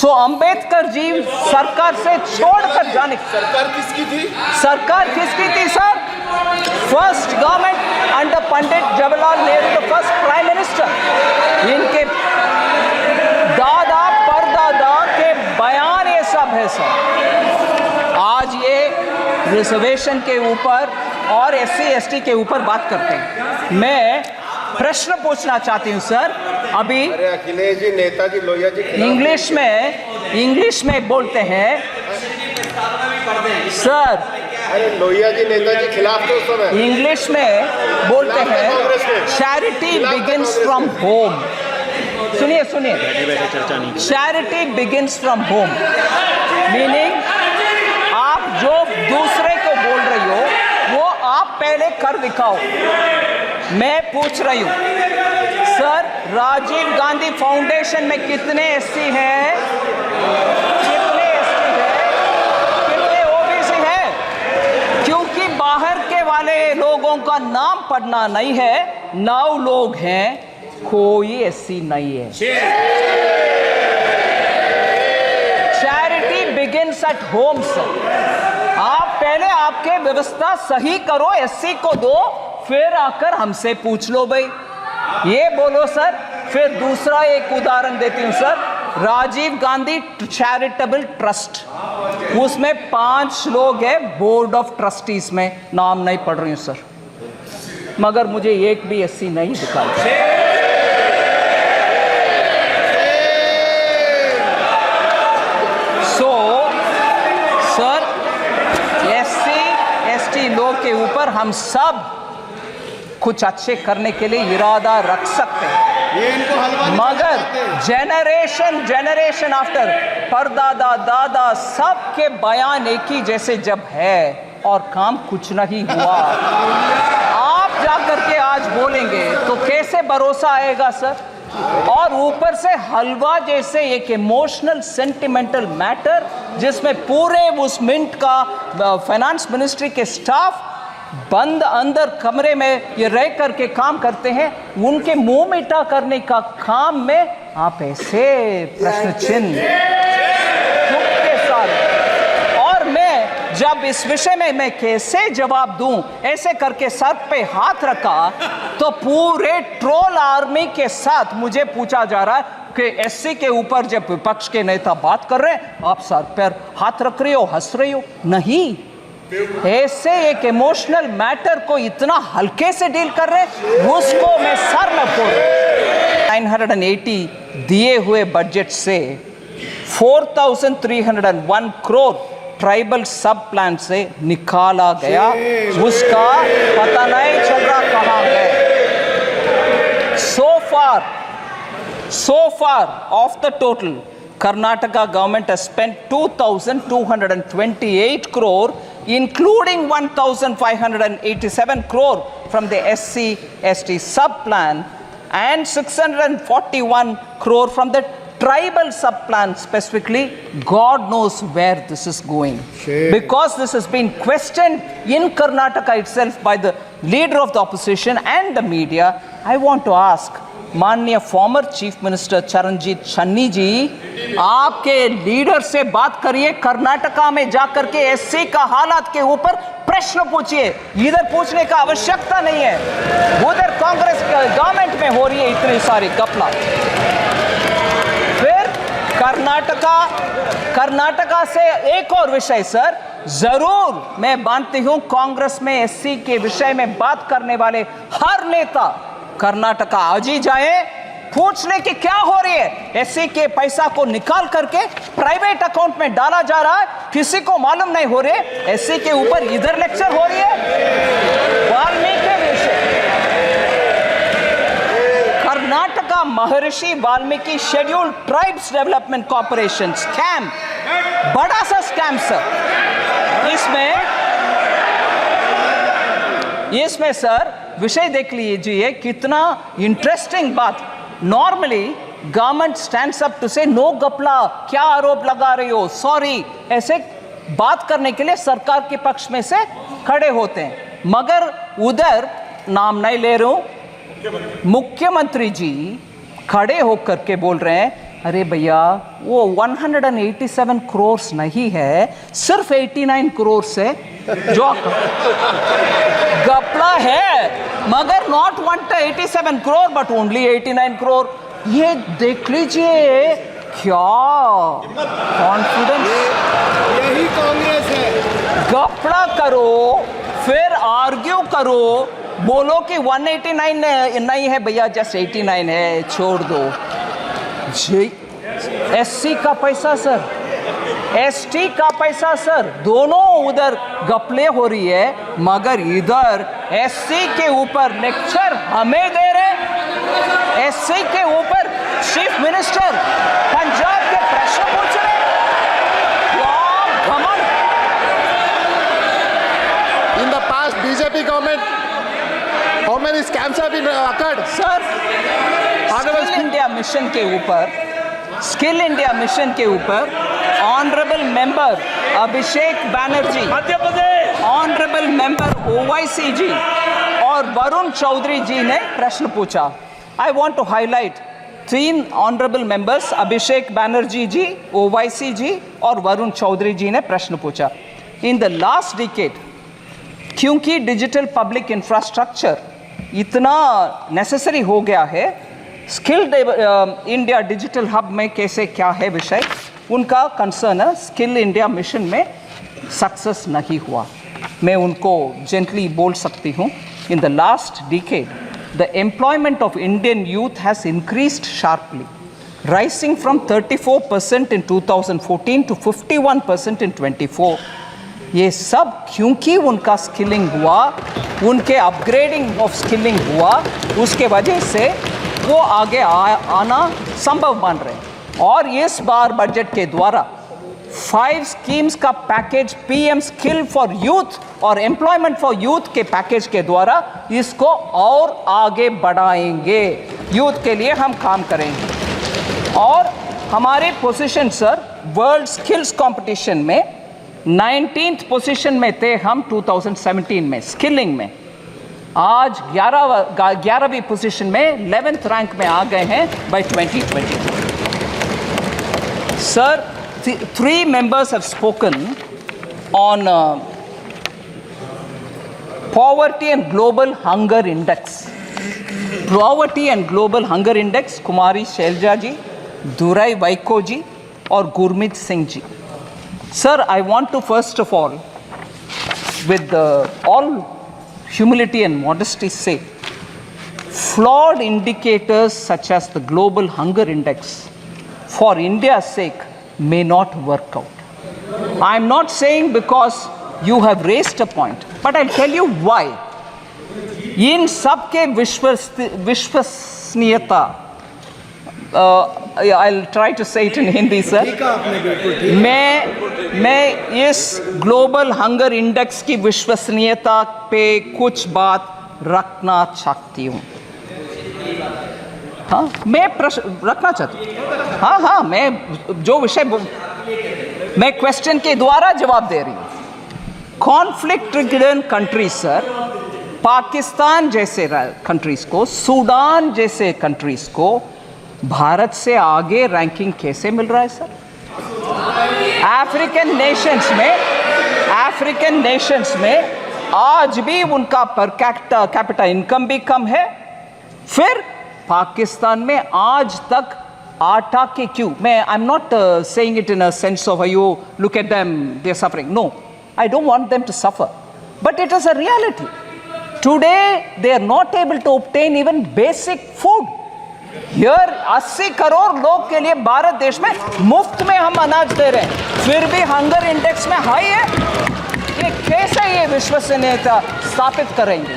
सो अंबेडकर जी सरकार से छोड़कर जाने, सरकार किसकी थी? सरकार किसकी थी sir? First government under Pandit Jawaharlal Nehru, the first prime minister. इनके दादा परदादा के बयान ये सब है सर। आज ये रिजर्वेशन के ऊपर और SC/ST के ऊपर बात करते हैं। मैं प्रश्न पूछना चाहती हूँ सर। अभी अरे अखिलेश जी, नेताजी लोहिया जी इंग्लिश में बोलते हैं सर। अरे लोहिया जी नेताजी खिलाफ थे उस समय। इंग्लिश में बोलते हैं चैरिटी बिगिंस फ्रॉम होम। सुनिए charity begins from home, meaning आप जो दूसरे को बोल रही हो वो आप पहले कर दिखाओ। मैं पूछ रही हूँ सर, राजीव गांधी फाउंडेशन में कितने SC हैं, कितने ST हैं, कितने OBC हैं? क्योंकि बाहर के वाले लोगों का नाम पढ़ना नहीं है, 9 लोग हैं, कोई SC नहीं है। Charity begins at home sir. आप पहले आपके व्यवस्था सही करो, SC को दो, फिर आकर हमसे पूछ लो भाई। ये बोलो सर। फिर दूसरा एक उदाहरण देती हूं sir, Rajiv Gandhi charitable trust, उसमें 5 लोग हैं बोर्ड ऑफ ट्रस्टीज में, नाम नहीं पढ़ रही हूं सर, मगर मुझे एक भी SC नहीं दिखा। सो सर, SC/ST लोग के ऊपर हम सब कुछ अच्छे करने के लिए इरादा रख सकते हैं, मगर जनरेशन आफ्टर परदादा दादा सबके बयान एक ही जैसे जब है और काम कुछ नहीं हुआ, आप जाकर के आज बोलेंगे तो कैसे भरोसा आएगा सर? और ऊपर से हलवा जैसे एक इमोशनल सेंटिमेंटल मैटर जिसमें पूरे उस मिंट का फाइनेंस मिनिस्ट्री के स्टाफ बंद अंदर कमरे में ये रह करके काम करते हैं, उनके मुंह मीठा करने का काम में आप ऐसे प्रश्न चिन्ह के साथ। और मैं जब इस विषय में मैं कैसे जवाब दूं, ऐसे करके सर पे हाथ रखा तो पूरे ट्रोल आर्मी के साथ मुझे पूछा जा रहा है कि SC के ऊपर जब विपक्ष के नेता बात कर रहे हैं आप सर पर हाथ रख रही हो, हंस रही हो। नहीं, ऐसे एक इमोशनल मैटर को इतना हल्के से डील कर रहे, उसको मैं सर न फोड़। 980 दिए हुए बजट से 4301 करोड़ ट्राइबल सब प्लान से निकाला गया, उसका पता नहीं चल रहा कहां गए। So far of the total, Karnataka government has spent 2,228 crore, including 1,587 crore from the SC/ST sub-plan and 641 crore from the tribal sub-plan specifically. God knows where this is going. Because this has been questioned in Karnataka itself by the leader of the opposition and the media. I want to ask माननीय former chief minister Charanjit Channi ji, आपके leader से बात करिए, कर्नाटका में जाकर के SC का हालात के ऊपर प्रश्न पूछिए। इधर पूछने का आवश्यकता नहीं है, उधर कांग्रेस गवर्नमेंट में हो रही है इतनी सारी घपला। फिर कर्नाटका से एक और विषय सर, जरूर मैं मानती हूं कांग्रेस में SC के विषय में बात करने वाले हर नेता कर्नाटका आज ही जाए, पूछ ले कि क्या हो रही है। SC के पैसा को निकाल करके प्राइवेट अकाउंट में डाला जा रहा है, किसी को मालूम नहीं हो रही है। SC के ऊपर इधर लेक्चर हो रही है। वाल्मीकि विषय, कर्नाटका महर्षि Valmiki scheduled tribes development corporation scam, बड़ा सा स्कैम सर। इसमें सर विषय देख लीजिए, कितना इंटरेस्टिंग बात। Normally government stands up to say no गपला, क्या आरोप लगा रही हो, सॉरी, ऐसे बात करने के लिए सरकार के पक्ष में से खड़े होते हैं। मगर उधर नाम नहीं ले रहा हूं, मुख्यमंत्री जी खड़े होकर के बोल रहे हैं अरे भैया वो 187 करोड़ नहीं है, सिर्फ 89 करोड़ है जो गपला है, मगर not 187 crore but only 89 crore. ये देख लीजिए क्या कॉन्फिडेंस। यही कांग्रेस है। गपला करो फिर आर्ग्यू करो, बोलो कि 189 नहीं है भैया, जस्ट 89 है, छोड़ दो। एससी का पैसा सर, एसटी का पैसा सर, दोनों उधर गपले हो रही है, मगर इधर एससी के ऊपर लेक्चर हमें दे रहे, एससी के ऊपर चीफ मिनिस्टर पंजाब के प्रश्न पूछ रहे। In the past BJP government, how many scams have been occurred? Sir skill India mission के ऊपर, स्किल इंडिया मिशन के ऊपर honourable member Abhishek Banerjee, Madhya Pradesh, honourable member Owaisi ji और वरुण चौधरी जी ने प्रश्न पूछा। I want to highlight 3 honourable members, Abhishek Banerjee ji, Owaisi ji और वरुण चौधरी जी ने प्रश्न पूछा। इन द लास्ट डिकेड, क्योंकि डिजिटल पब्लिक इंफ्रास्ट्रक्चर इतना नेसेसरी हो गया है, स्किल इंडिया डिजिटल हब में कैसे क्या है विषय, उनका कंसर्न है स्किल इंडिया मिशन में सक्सेस नहीं हुआ। मैं उनको जेंटली बोल सकती हूँ, in the last decade the employment of Indian youth has increased sharply, rising from 34% in 2014 to 51% in 24। ये सब क्योंकि उनका स्किलिंग हुआ, उनके अपग्रेडिंग ऑफ स्किलिंग हुआ, उसके वजह से वो आगे आना संभव मान रहे। और इस बार बजट के द्वारा 5 स्कीम्स का package, PM skill for youth और एम्प्लॉयमेंट फॉर यूथ के पैकेज के द्वारा इसको और आगे बढ़ाएंगे, यूथ के लिए हम काम करेंगे। और हमारे position sir world skills competition में 19th पोजीशन में थे हम 2017 में स्किलिंग में, आज 11वीं पोजीशन में 11th रैंक में आ गए हैं bye 2020। Sir 3 members have spoken on poverty and global hunger index. Poverty and global hunger index, कुमारी शैलजा जी, दुराई वाइको जी और Gurmeet Singh ji. Sir, I want to first of all, with all humility and modesty say, flawed indicators such as the global hunger index for India's sake may not work out. I am not saying because you have raised a point, but I'll tell you why. इन सब के विश्वसनीयता, I'll try to say it in Hindi, sir. मैं इस global hunger index की विश्वसनीयता पे कुछ बात रखना चाहती हूँ। हाँ, मैं प्रश्न रखना चाहती हूँ। हाँ, मैं जो विषय मैं क्वेश्चन के द्वारा जवाब दे रही हूँ। Conflict ridden countries sir, Pakistan जैसे कंट्रीज को, सूडान जैसे कंट्रीज को भारत से आगे रैंकिंग कैसे मिल रहा है सर? अफ्रीकन नेशंस में आज भी उनका पर कैपिटा इनकम भी कम है। फिर पाकिस्तान में आज तक आटा के क्यों, मैं I am not saying it in a sense of you look at them they are suffering, no, I don't want them to suffer, but it is a reality. Today they are not able to obtain even basic food. Here 80 crore लोग के लिए भारत देश में मुफ्त में हम अनाज दे रहे हैं, फिर भी हंगर इंडेक्स में हाई है। ये कैसे ये विश्वसनीयता स्थापित करेंगे?